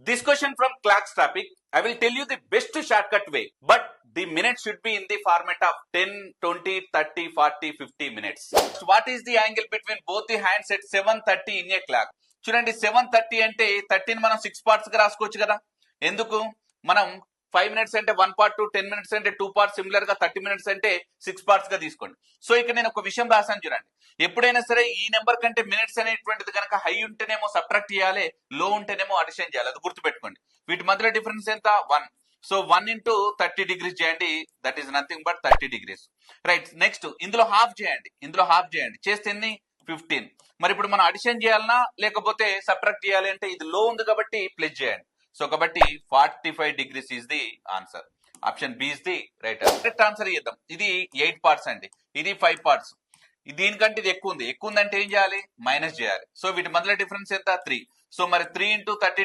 This question from Clark's topic, I will tell you the best shortcut way, but the minutes should be in the format of 10, 20, 30, 40, 50 minutes. So what is the angle between both the hands at 7:30 in a clock? చూడండి 7:30 అంటే 30 మనం 6 parts గా రాసుకోవచ్చు కదా. ఎందుకు? మనం 5 minutes అంటే 1 part, 10 minutes అంటే 2 parts, సిమిలర్ గా 30 minutes అంటే 6 parts గా తీసుకోండి. సో ఇక్కడ నేను ఒక విషయం రాసాను చూడండి. ఎప్పుడైనా సరే ఈ నెంబర్ కంటే మినిట్స్ అనేటువంటిది కనుక హై ఉంటేనేమో సబ్ట్రాక్ట్ చేయాలి, లో ఉంటేనేమో అడిషన్ చేయాలి. అది గుర్తుపెట్టుకోండి. వీటి మధ్యలో డిఫరెన్స్ ఎంత? 1. సో 1 into 30 degrees చేయండి, that is nothing but 30 degrees. Right. Next ఇందులో హాఫ్ చేయండి, చేస్తే ఎన్ని? 15. మరి ఇప్పుడు మనం అడిషన్ చేయాలన్నా లేకపోతే సబ్ట్రాక్ట్ చేయాలి అంటే ఇది లో ఉంది కాబట్టి ప్లస్ చేయండి. సో కాబట్టి 45 degrees is the answer. Option B is the right answer. చేద్దాం. ఇది 8 parts అండి, ఇది 5 parts. దీనికంటే ఇది ఎక్కువ ఉంది అంటే ఏం చేయాలి? మైనస్ చేయాలి. సో వీటి మధ్యలో డిఫరెన్స్ ఎంత? 3. సో మరి 3 into 30